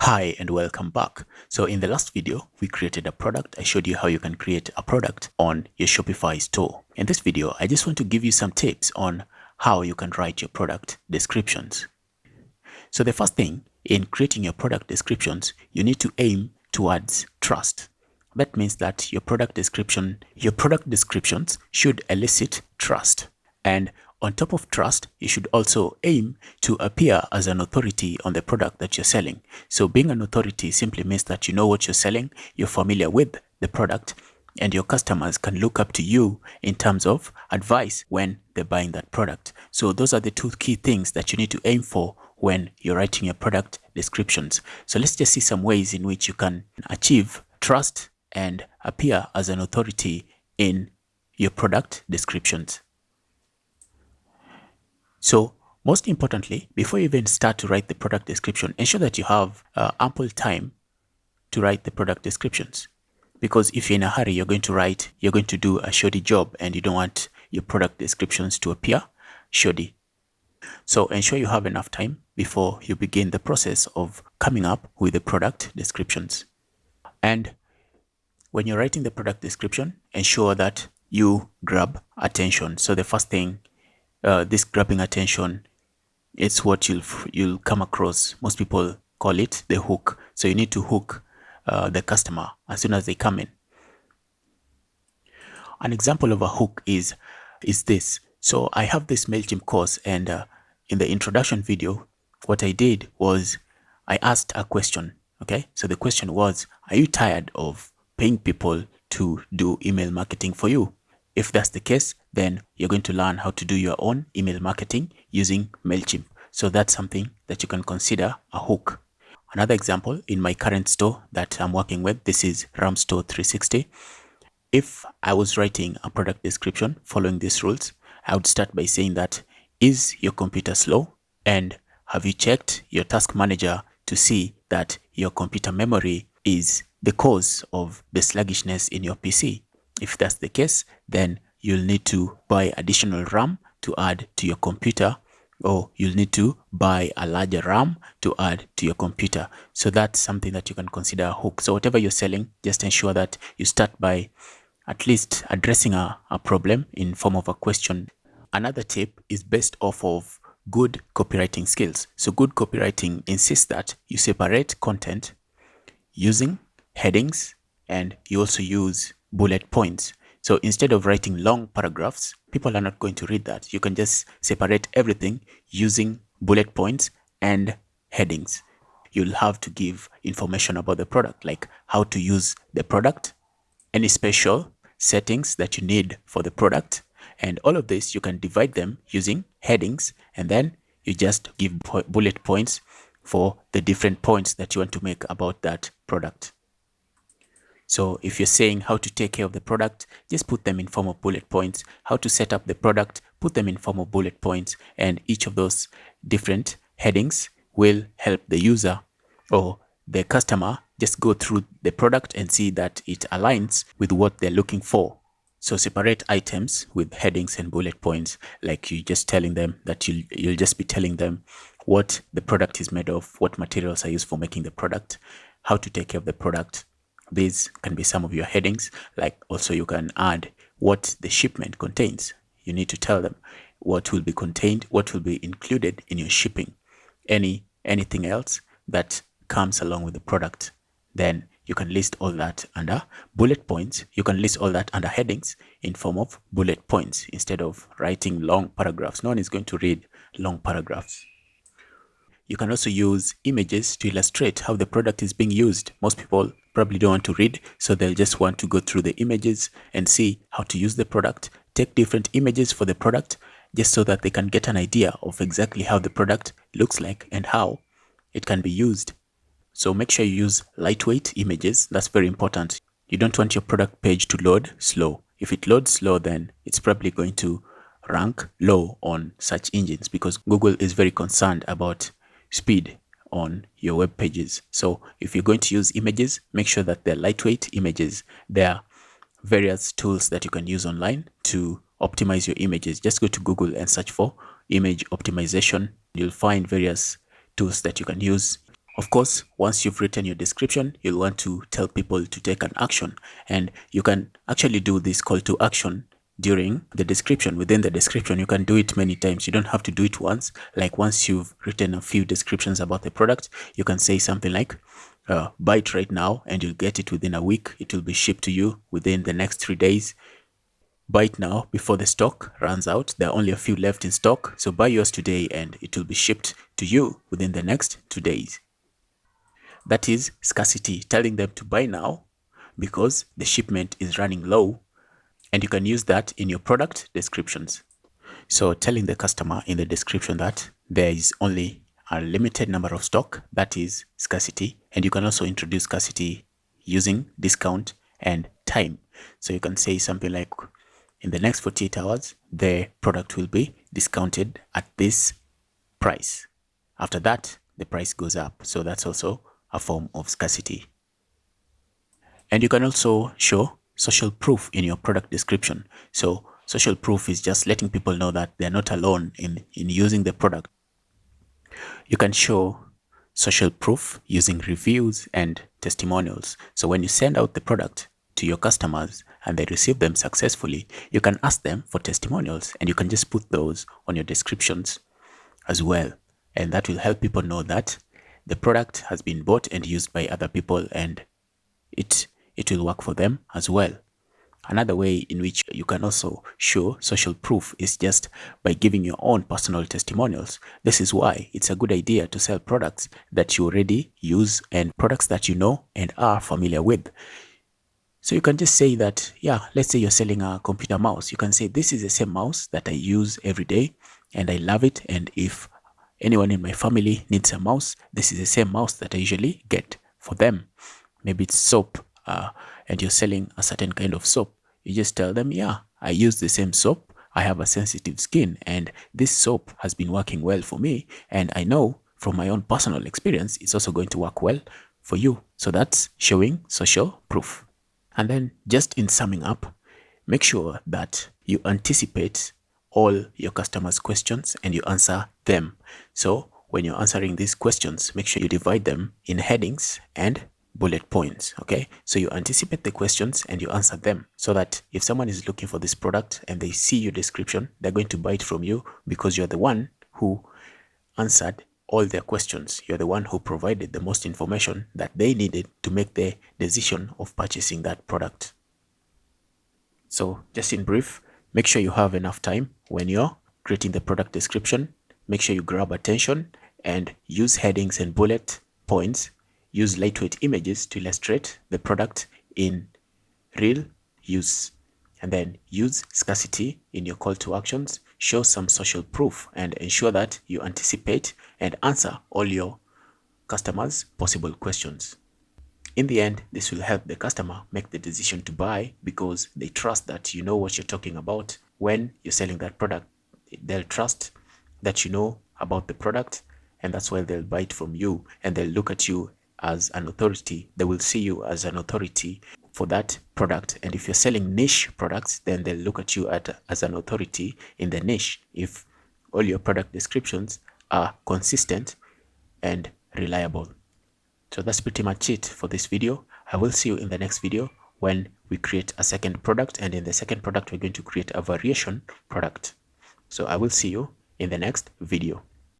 Hi and welcome back. So in the last video, we created a product. I showed you how you can create a product on your Shopify store. In this video, I just want to give you some tips on how you can write your product descriptions. So the first thing in creating your product descriptions, you need to aim towards trust. That means that your product descriptions should elicit trust. And on top of trust, you should also aim to appear as an authority on the product that you're selling. So being an authority simply means that you know what you're selling, you're familiar with the product, and your customers can look up to you in terms of advice when they're buying that product. So those are the two key things that you need to aim for when you're writing your product descriptions. So let's just see some ways in which you can achieve trust and appear as an authority in your product descriptions. So most importantly, before you even start to write the product description, ensure that you have ample time to write the product descriptions. Because if you're in a hurry, you're going to do a shoddy job and you don't want your product descriptions to appear shoddy. So ensure you have enough time before you begin the process of coming up with the product descriptions. And when you're writing the product description, ensure that you grab attention. So the first thing, this grabbing attention, it's what you'll come across. Most people call it the hook. So you need to hook the customer as soon as they come in. An example of a hook is this. So I have this MailChimp course, and in the introduction video, what I did was I asked a question. Okay, so the question was, are you tired of paying people to do email marketing for you? If that's the case, then you're going to learn how to do your own email marketing using MailChimp. So that's something that you can consider a hook. Another example, in my current store that I'm working with, this is RAM Store 360. If I was writing a product description following these rules, I would start by saying that, is your computer slow? And have you checked your task manager to see that your computer memory is the cause of the sluggishness in your PC? If that's the case, then you'll need to buy additional RAM to add to your computer, or you'll need to buy a larger RAM to add to your computer. So that's something that you can consider a hook. So whatever you're selling, just ensure that you start by at least addressing a problem in form of a question. Another tip is based off of good copywriting skills. So good copywriting insists that you separate content using headings, and you also use bullet points. So instead of writing long paragraphs, people are not going to read that. You can just separate everything using bullet points and headings. You'll have to give information about the product, like how to use the product, any special settings that you need for the product, and all of this you can divide them using headings, and then you just give bullet points for the different points that you want to make about that product. So if you're saying how to take care of the product, just put them in form of bullet points. How to set up the product, put them in form of bullet points. And each of those different headings will help the user or the customer just go through the product and see that it aligns with what they're looking for. So separate items with headings and bullet points, like you just telling them that you'll just be telling them what the product is made of, what materials are used for making the product, how to take care of the product. These can be some of your headings. Like also you can add what the shipment contains. You need to tell them what will be contained, what will be included in your shipping, anything else that comes along with the product. Then you can list all that under bullet points. You can list all that under headings in form of bullet points instead of writing long paragraphs. No one is going to read long paragraphs. You can also use images to illustrate how the product is being used. Most people probably don't want to read, so they'll just want to go through the images and see how to use the product. Take different images for the product just so that they can get an idea of exactly how the product looks like and how it can be used. So make sure you use lightweight images. That's very important. You don't want your product page to load slow. If it loads slow, then it's probably going to rank low on search engines, because Google is very concerned about speed on your web pages. So if you're going to use images, make sure that they're lightweight images. There are various tools that you can use online to optimize your images. Just go to Google and search for image optimization. You'll find various tools that you can use. Of course, once you've written your description, you'll want to tell people to take an action, and you can actually do this call to action during the description. Within the description, you can do it many times. You don't have to do it once. Like once you've written a few descriptions about the product, you can say something like, buy it right now and you'll get it within a week. It will be shipped to you within the next 3 days. Buy it now before the stock runs out. There are only a few left in stock, so buy yours today and it will be shipped to you within the next 2 days. That is scarcity, telling them to buy now because the shipment is running low, and you can use that in your product descriptions. So telling the customer in the description that there is only a limited number of stock, that is scarcity. And you can also introduce scarcity using discount and time. So you can say something like, in the next 48 hours, the product will be discounted at this price. After that, the price goes up. So that's also a form of scarcity. And you can also show social proof in your product description. So social proof is just letting people know that they're not alone in using the product. You can show social proof using reviews and testimonials. So when you send out the product to your customers and they receive them successfully, you can ask them for testimonials, and you can just put those on your descriptions as well. And that will help people know that the product has been bought and used by other people, and it will work for them as well. Another way in which you can also show social proof is just by giving your own personal testimonials. This is why it's a good idea to sell products that you already use and products that you know and are familiar with. So you can just say that, yeah, let's say you're selling a computer mouse. You can say, this is the same mouse that I use every day and I love it. And if anyone in my family needs a mouse, this is the same mouse that I usually get for them. Maybe it's soap, and you're selling a certain kind of soap. You just tell them, yeah, I use the same soap. I have a sensitive skin and this soap has been working well for me. And I know from my own personal experience, it's also going to work well for you. So that's showing social proof. And then just in summing up, make sure that you anticipate all your customers' questions and you answer them. So when you're answering these questions, make sure you divide them in headings and bullet points. Okay, so you anticipate the questions and you answer them, so that if someone is looking for this product and they see your description, they're going to buy it from you because you're the one who answered all their questions. You're the one who provided the most information that they needed to make the decision of purchasing that product. So just in brief, make sure you have enough time when you're creating the product description. Make sure you grab attention and use headings and bullet points. Use lightweight images to illustrate the product in real use. And then use scarcity in your call to actions. Show some social proof and ensure that you anticipate and answer all your customers' possible questions. In the end, this will help the customer make the decision to buy because they trust that you know what you're talking about when you're selling that product. They'll trust that you know about the product, and that's why they'll buy it from you, and they'll look at you as an authority. They will see you as an authority for that product. And if you're selling niche products, then they'll look at you as an authority in the niche if all your product descriptions are consistent and reliable. So that's pretty much it for this video. I will see you in the next video when we create a second product, and in the second product we're going to create a variation product. So I will see you in the next video.